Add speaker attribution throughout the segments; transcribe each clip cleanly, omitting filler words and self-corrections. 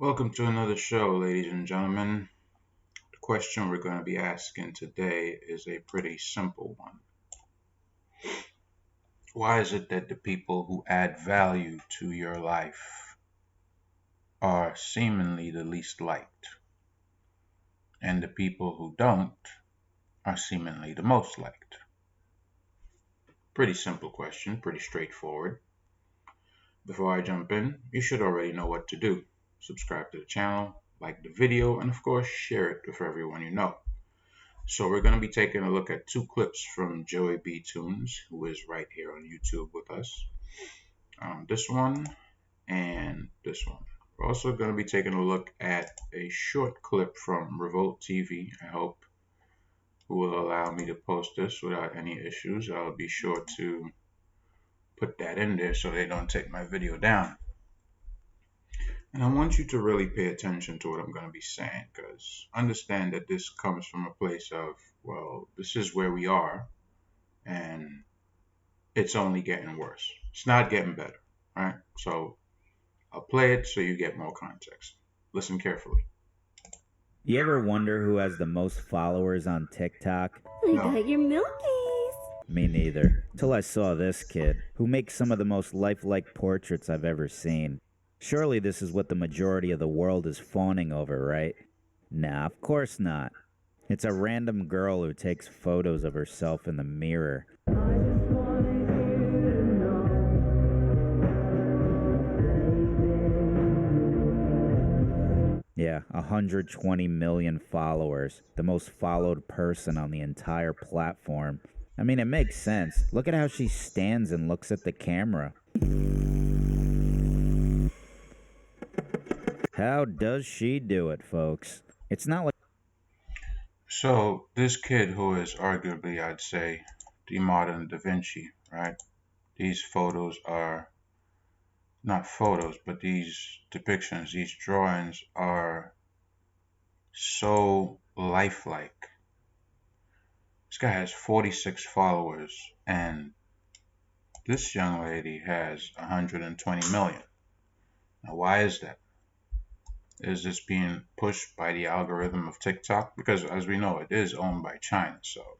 Speaker 1: Welcome to another show, ladies and gentlemen. The question we're going to be asking today is a pretty simple one. Why is it that the people who add value to your life are seemingly the least liked, and the people who don't are seemingly the most liked? Pretty simple question, pretty straightforward. Before I jump in, you should already know what to do. Subscribe to the channel, like the video, and of course, share it with everyone you know. So we're going to be taking a look at two clips from Joey B. Tunes, who is right here on YouTube with us. This one and this one. We're also going to be taking a look at a short clip from Revolt TV. I hope who will allow me to post this without any issues. I'll be sure to put that in there so they don't take my video down. And I want you to really pay attention to what I'm going to be saying, because understand that this comes from a place of, well, this is where we are, and it's only getting worse. It's not getting better, right? So I'll play it so you get more context. Listen carefully.
Speaker 2: You ever wonder who has the most followers on TikTok?
Speaker 3: I got your milkies.
Speaker 2: Me neither. Till I saw this kid, who makes some of the most lifelike portraits I've ever seen. Surely this is what the majority of the world is fawning over, right? Nah, of course not. It's a random girl who takes photos of herself in the mirror. Yeah, 120 million followers. The most followed person on the entire platform. I mean, it makes sense. Look at how she stands and looks at the camera. How does she do it, folks? It's not like...
Speaker 1: So this kid, who is arguably, I'd say, the modern Da Vinci, right? These photos are not photos, but these depictions, these drawings are so lifelike. This guy has 46 followers, and this young lady has 120 million. Now, why is that? Is this being pushed by the algorithm of TikTok? Because as we know, it is owned by China, so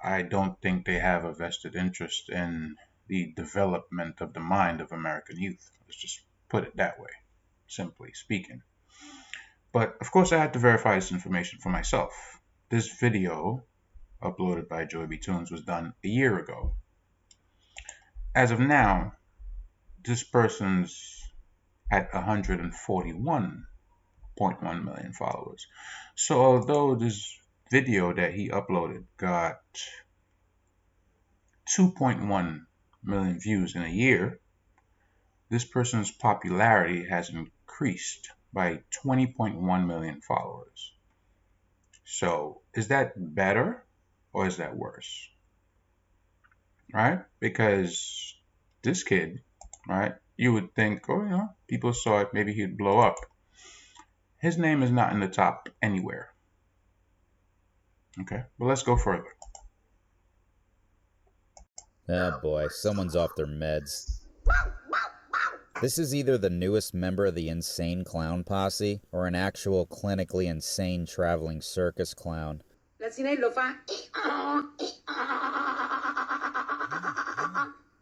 Speaker 1: I don't think they have a vested interest in the development of the mind of American youth. Let's just put it that way, simply speaking. But of course, I had to verify this information for myself. This video, uploaded by Joey B. Tunes, was done a year ago. As of now, this person's at 141.1 million followers. So although this video that he uploaded got 2.1 million views in a year, this person's popularity has increased by 20.1 million followers. So is that better or is that worse? Right? Because this kid, right, you would think, oh, people saw it, maybe he'd blow up. His name is not in the top anywhere. Okay, but let's go further.
Speaker 2: Oh boy, someone's off their meds. This is either the newest member of the Insane Clown Posse or an actual clinically insane traveling circus clown.
Speaker 4: La Sinello fa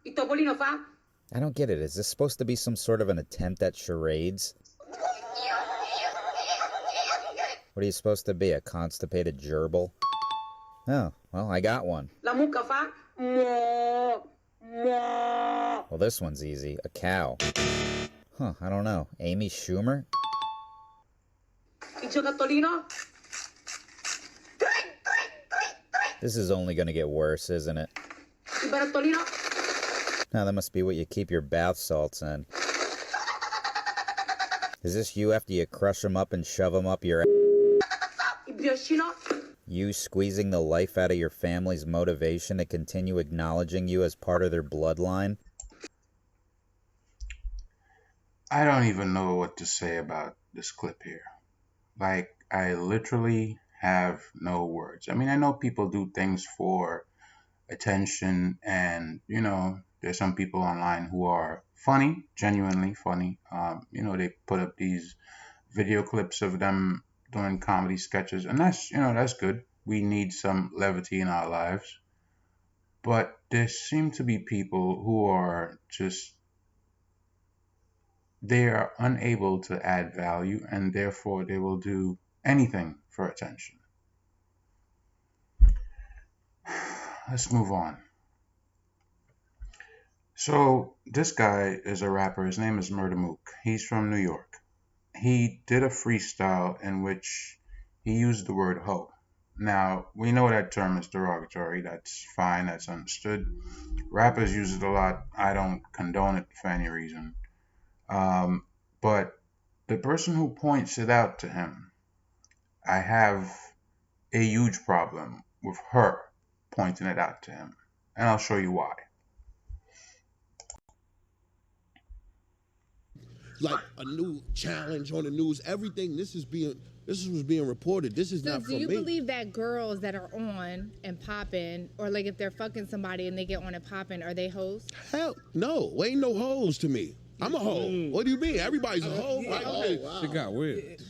Speaker 4: Il Topolino fa
Speaker 2: I don't get it. Is this supposed to be some sort of an attempt at charades? What are you supposed to be, a constipated gerbil? Oh, well, I got one.
Speaker 4: La mucca fa mo mo.
Speaker 2: Well, this one's easy. A cow. Huh, I don't know. Amy Schumer?
Speaker 4: Il giocattolino.
Speaker 2: This is only gonna get worse, isn't it?
Speaker 4: Il barattolino.
Speaker 2: Now, that must be what you keep your bath salts in. Is this you after you crush them up and shove them up your...
Speaker 4: Il briochino.
Speaker 2: You squeezing the life out of your family's motivation to continue acknowledging you as part of their bloodline?
Speaker 1: I don't even know what to say about this clip here. Like, I literally have no words. I mean, I know people do things for attention and, There's some people online who are funny, genuinely funny. They put up these video clips of them doing comedy sketches, and that's good. We need some levity in our lives. But there seem to be people who are just, they are unable to add value, and therefore they will do anything for attention. Let's move on. So this guy is a rapper. His name is Murda Mook. He's from New York. He did a freestyle in which he used the word hoe. Now, we know that term is derogatory. That's fine. That's understood. Rappers use it a lot. I don't condone it for any reason. But the person who points it out to him, I have a huge problem with her pointing it out to him. And I'll show you why.
Speaker 5: Like a new challenge on the news, everything. This was being reported. This is
Speaker 6: So
Speaker 5: not
Speaker 6: do
Speaker 5: from
Speaker 6: you
Speaker 5: me.
Speaker 6: believe that girls that are on and popping, or like if they're fucking somebody and they get on and popping, are they hoes?
Speaker 5: Hell, no, ain't no hoes to me. I'm a hoe. What do you mean? Everybody's a hoe, right?
Speaker 7: It got weird.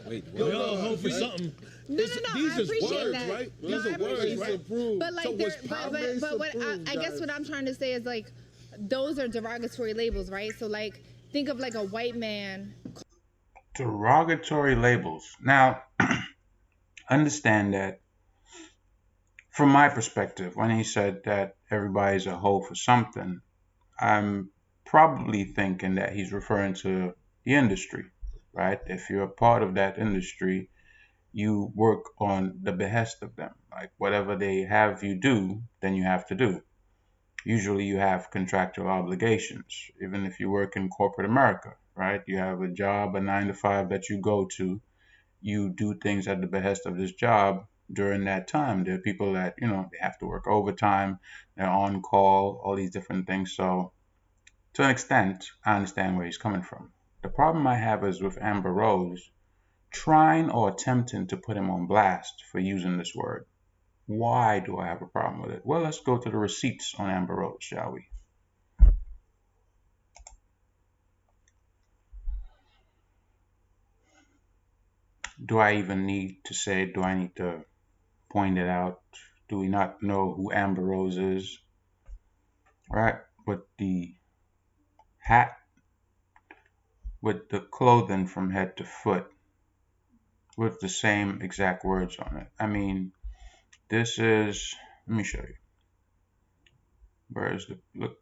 Speaker 7: Wait,
Speaker 8: We all hope for something.
Speaker 6: No,
Speaker 5: These
Speaker 6: I
Speaker 5: is
Speaker 6: appreciate
Speaker 5: words,
Speaker 6: that.
Speaker 5: right?
Speaker 6: No,
Speaker 5: These
Speaker 6: I
Speaker 5: are words,
Speaker 6: appreciate
Speaker 5: right?
Speaker 6: that. But like,
Speaker 5: So
Speaker 6: there,
Speaker 5: what's
Speaker 6: but what I guess what I'm trying to say is like, those are derogatory labels, right? So like, think of like a white man.
Speaker 1: Derogatory labels. Now, understand that from my perspective, when he said that everybody's a hoe for something, I'm probably thinking that he's referring to the industry, right? If you're a part of that industry, you work on the behest of them. Like whatever they have you do, then you have to do. Usually you have contractual obligations, even if you work in corporate America, right? You have a job, a 9 to 5 that you go to. You do things at the behest of this job during that time. There are people that, they have to work overtime, they're on call, all these different things. So to an extent, I understand where he's coming from. The problem I have is with Amber Rose trying or attempting to put him on blast for using this word. Why do I have a problem with it? Well, let's go to the receipts on Amber Rose, shall we? Do I even need to say it? Do I need to point it out? Do we not know who Amber Rose is? Right? With the hat, with the clothing from head to foot, with the same exact words on it. I mean, this is, let me show you. Where is the, look,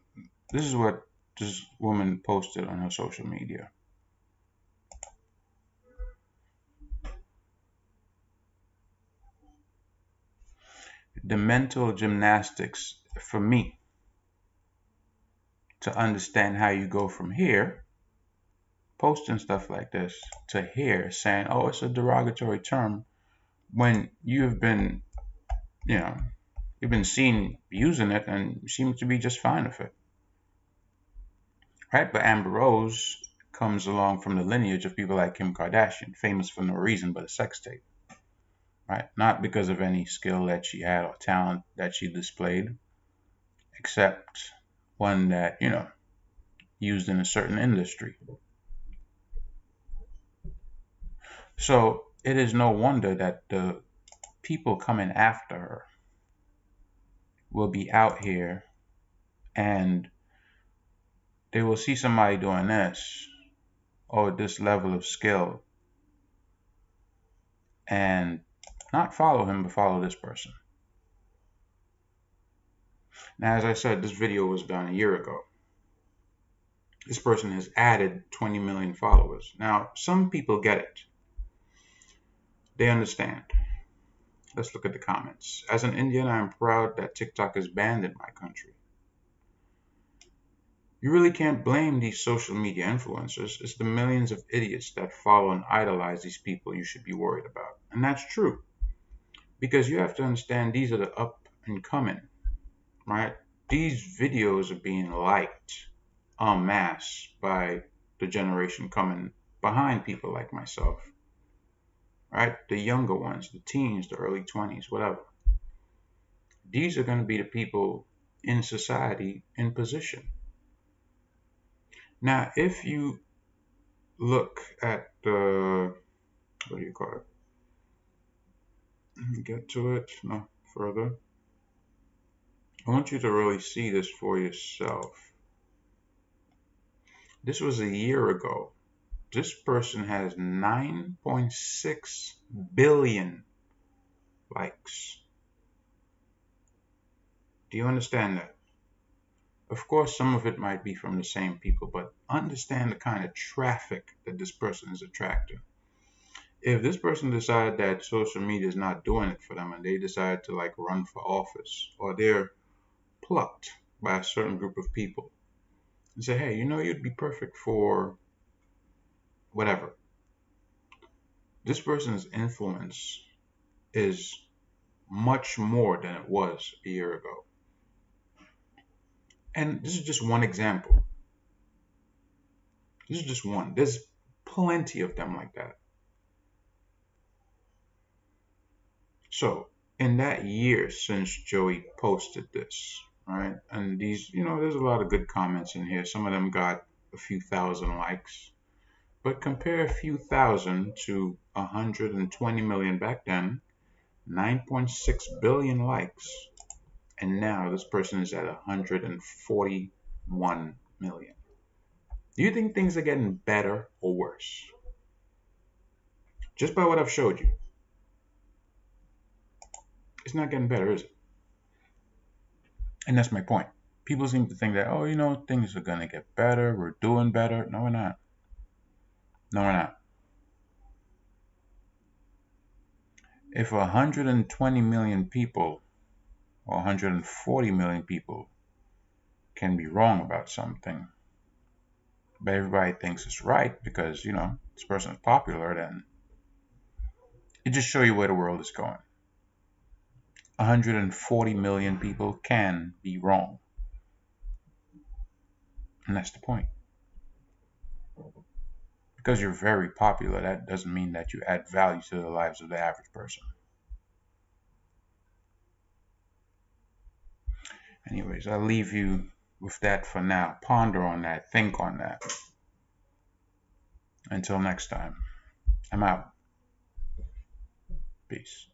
Speaker 1: this is what this woman posted on her social media. The mental gymnastics for me to understand how you go from here, posting stuff like this, to here saying, oh, it's a derogatory term, when you've been, you've been seen using it and seem to be just fine with it. Right? But Amber Rose comes along from the lineage of people like Kim Kardashian, famous for no reason but a sex tape. Right? Not because of any skill that she had or talent that she displayed, except one that, used in a certain industry. So it is no wonder that the people coming after her will be out here and they will see somebody doing this or this level of skill and not follow him, but follow this person. Now, as I said, this video was done a year ago. This person has added 20 million followers. Now, some people get it. They understand. Let's look at the comments. As an Indian, I am proud that TikTok is banned in my country. You really can't blame these social media influencers. It's the millions of idiots that follow and idolize these people you should be worried about. And that's true. Because you have to understand these are the up and coming, right? These videos are being liked en masse by the generation coming behind people like myself, right? The younger ones, the teens, the early 20s, whatever. These are going to be the people in society in position. Now, if you look at the, what do you call it? Let me get to it no further. I want you to really see this for yourself. This was a year ago. This person has 9.6 billion likes. Do you understand that? Of course, some of it might be from the same people, but understand the kind of traffic that this person is attracting. If this person decided that social media is not doing it for them and they decide to like run for office, or they're plucked by a certain group of people and say, hey, you'd be perfect for whatever. This person's influence is much more than it was a year ago. And this is just one example. This is just one. There's plenty of them like that. So, in that year since Joey posted this, right? And these, there's a lot of good comments in here. Some of them got a few thousand likes. But compare a few thousand to 120 million back then, 9.6 billion likes, and now this person is at 141 million. Do you think things are getting better or worse? Just by what I've showed you. It's not getting better, is it? And that's my point. People seem to think that, things are going to get better. We're doing better. No, we're not. No, we're not. If 120 million people or 140 million people can be wrong about something, but everybody thinks it's right because, this person is popular, then it just shows you where the world is going. 140 million people can be wrong. And that's the point. Because you're very popular, that doesn't mean that you add value to the lives of the average person. Anyways, I'll leave you with that for now. Ponder on that. Think on that. Until next time, I'm out. Peace.